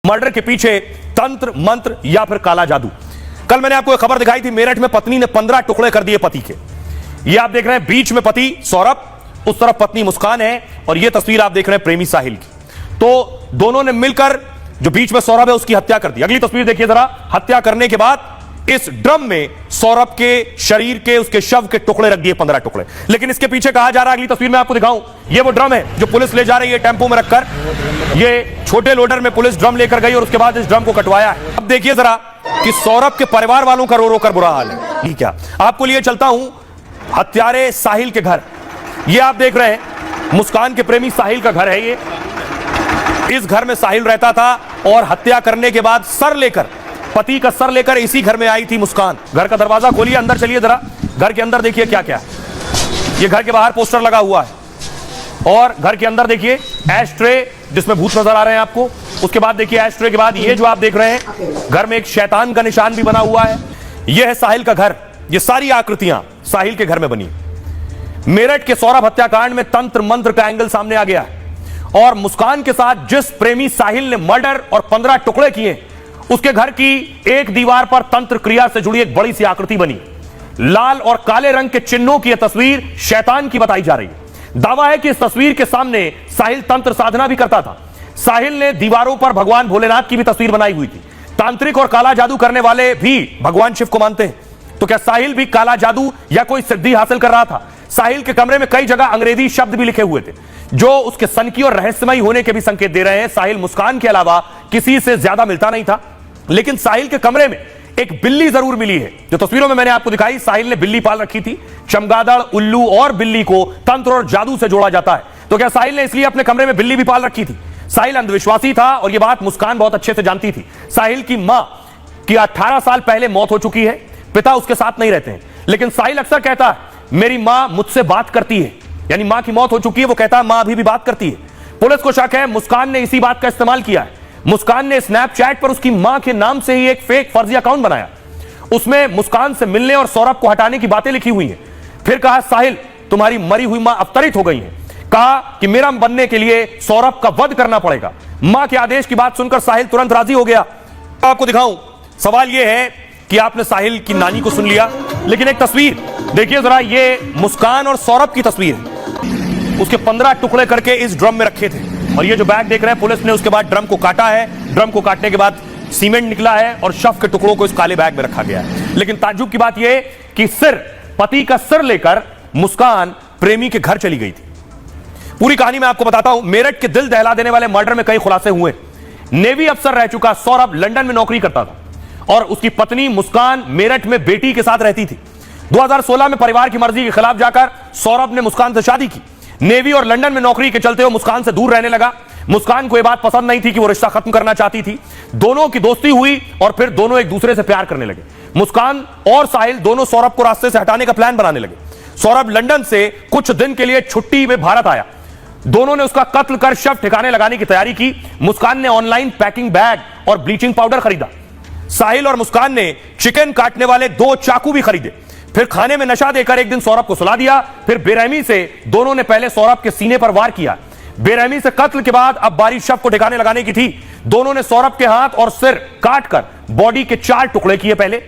Murder के पीछे तंत्र मंत्र या फिर काला जादू। कल मैंने आपको एक खबर दिखाई थी, मेरठ में पत्नी ने 15 टुकड़े कर दिए पति के। ये आप देख रहे हैं, बीच में पति सौरभ, उस तरफ पत्नी मुस्कान है, और ये तस्वीर आप देख रहे हैं प्रेमी साहिल की। तो दोनों ने मिलकर जो बीच में सौरभ है उसकी हत्या कर दी। अगली तस्वीर देखिए जरा। हत्या करने के बाद इस ड्रम में सौरभ के शरीर के, उसके शव के टुकड़े रख दिए, 15 टुकड़े। लेकिन इसके पीछे कहा जा रहा है, अगली तस्वीर में आपको दिखाऊं, ये वो ड्रम है जो पुलिस ले जा रही है टेंपो में रखकर। ये छोटे लोडर में पुलिस ड्रम लेकर गई और उसके बाद इस ड्रम को कटवाया है। अब देखिए जरा कि सौरभ के परिवार वालों का रो रो कर बुरा हाल है। क्या आपको लिए चलता हूं हत्यारे साहिल के घर। ये आप देख रहे हैं मुस्कान के प्रेमी साहिल का घर है। ये इस घर में साहिल रहता था और हत्या करने के बाद सर लेकर, पति का सर लेकर इसी घर में आई थी मुस्कान। घर का दरवाजा खोलिए, अंदर चलिए जरा। घर के अंदर देखिए क्या क्या है। ये घर के बाहर पोस्टर लगा हुआ है और घर के अंदर देखिए एश ट्रे जिसमें भूत नजर आ रहे हैं आपको। उसके बाद देखिए एश ट्रे के बाद ये जो आप देख रहे हैं, घर में एक शैतान का निशान भी बना हुआ है। यह है साहिल का घर। ये सारी आकृतियां साहिल के घर में बनी। मेरठ के सौरभ हत्याकांड में तंत्र मंत्र का एंगल सामने आ गया है और मुस्कान के साथ जिस प्रेमी साहिल ने मर्डर और 15 टुकड़े किए, उसके घर की एक दीवार पर तंत्र क्रिया से जुड़ी एक बड़ी सी आकृति बनी। लाल और काले रंग के चिन्हों की यह तस्वीर शैतान की बताई जा रही है। दावा है कि इस तस्वीर के सामने साहिल तंत्र साधना भी करता था। साहिल ने दीवारों पर भगवान भोलेनाथ की भी तस्वीर बनाई हुई थी। तांत्रिक और काला जादू करने वाले भी भगवान शिव को मानते हैं। तो क्या साहिल भी काला जादू या कोई सिद्धि हासिल कर रहा था? साहिल के कमरे में कई जगह अंग्रेजी शब्द भी लिखे हुए थे जो उसके सनकी और रहस्यमयी होने के भी संकेत दे रहे हैं। साहिल मुस्कान के अलावा किसी से ज्यादा मिलता नहीं था, लेकिन साहिल के कमरे में एक बिल्ली जरूर मिली है। जो तस्वीरों में मैंने आपको दिखाई, साहिल ने बिल्ली पाल रखी थी। चमगादड़, उल्लू और बिल्ली को तंत्र और जादू से जोड़ा जाता है। तो क्या साहिल ने इसलिए अपने कमरे में बिल्ली भी पाल रखी थी? साहिल अंधविश्वासी था और यह बात मुस्कान बहुत अच्छे से जानती थी। साहिल की मां की 18 साल पहले मौत हो चुकी है, पिता उसके साथ नहीं रहते हैं, लेकिन साहिल अक्सर कहता है मेरी मां मुझसे बात करती है, यानी मां की मौत हो चुकी है, वो कहता है मां अभी भी बात करती है। पुलिस को शक है मुस्कान ने इसी बात का इस्तेमाल किया है। मुस्कान ने स्नैपचैट पर उसकी मां के नाम से ही एक फेक फर्जी अकाउंट बनाया। उसमें मुस्कान से मिलने और सौरभ को हटाने की बातें लिखी हुई हैं। फिर कहा साहिल तुम्हारी मरी हुई मां अवतरित हो गई है। कहा कि मेरा बनने के लिए सौरभ का वध करना पड़ेगा। मां के आदेश की बात सुनकर साहिल तुरंत राजी हो गया। आपको दिखाऊं, सवाल यह है कि आपने साहिल की नानी को सुन लिया, लेकिन एक तस्वीर देखिए जरा। ये मुस्कान और सौरभ की तस्वीर है। उसके 15 टुकड़े करके इस ड्रम में रखे थे और ये जो बैग देख रहे हैं, पुलिस ने उसके बाद ड्रम को काटा है। ड्रम को काटने के बाद सीमेंट निकला है और शव के टुकड़ों को इस काले बैग में रखा गया है। लेकिन ताज्जुब की बात यह कि पति का सिर लेकर मुस्कान प्रेमी के घर चली गई थी। पूरी कहानी मैं आपको बताता हूं। मेरठ के दिल दहला देने वाले मर्डर में कई खुलासे हुए। नेवी अफसर रह चुका सौरभ लंदन में नौकरी करता था और उसकी पत्नी मुस्कान मेरठ में बेटी के साथ रहती थी। 2016 में परिवार की मर्जी के खिलाफ जाकर सौरभ ने मुस्कान से शादी की। नेवी और लंदन में नौकरी के चलते वो मुस्कान से दूर रहने लगा। मुस्कान को यह बात पसंद नहीं थी कि वो रिश्ता खत्म करना चाहती थी। दोनों की दोस्ती हुई और फिर दोनों एक दूसरे से प्यार करने लगे। मुस्कान और साहिल दोनों सौरभ को रास्ते से हटाने का प्लान बनाने लगे। सौरभ लंदन से कुछ दिन के लिए छुट्टी में भारत आया। दोनों ने उसका कत्ल कर शव ठिकाने लगाने की तैयारी की। मुस्कान ने ऑनलाइन पैकिंग बैग और ब्लीचिंग पाउडर खरीदा। साहिल और मुस्कान ने चिकन काटने वाले 2 चाकू भी खरीदे। फिर खाने में नशा देकर एक दिन सौरभ को सुला दिया। फिर बेरहमी से दोनों ने पहले सौरभ के सीने पर वार किया। बेरहमी से कत्ल के बाद अब बारी शव को ठिकाने लगाने की थी। दोनों ने सौरभ के हाथ और सिर काटकर बॉडी के 4 टुकड़े किए। पहले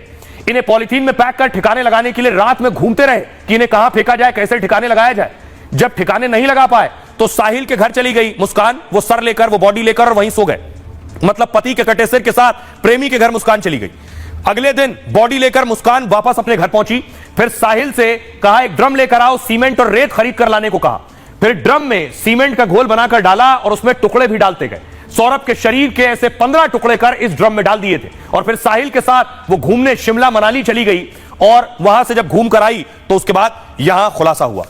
इन्हें पॉलिथीन में पैक कर ठिकाने लगाने के लिए रात में घूमते रहे कि इन्हें कहां फेंका जाए, कैसे ठिकाने लगाया जाए। जब ठिकाने नहीं लगा पाए तो साहिल के घर चली गई मुस्कान। वो सर लेकर, वो बॉडी लेकर और वहीं सो गए। मतलब पति के कटे सिर के साथ प्रेमी के घर मुस्कान चली गई। अगले दिन बॉडी लेकर मुस्कान वापस अपने घर पहुंची। फिर साहिल से कहा एक ड्रम लेकर आओ, सीमेंट और रेत खरीद कर लाने को कहा। फिर ड्रम में सीमेंट का घोल बनाकर डाला और उसमें टुकड़े भी डालते गए। सौरभ के शरीर के ऐसे 15 टुकड़े कर इस ड्रम में डाल दिए थे और फिर साहिल के साथ वो घूमने शिमला मनाली चली गई और वहां से जब घूम कर आई तो उसके बाद यहां खुलासा हुआ।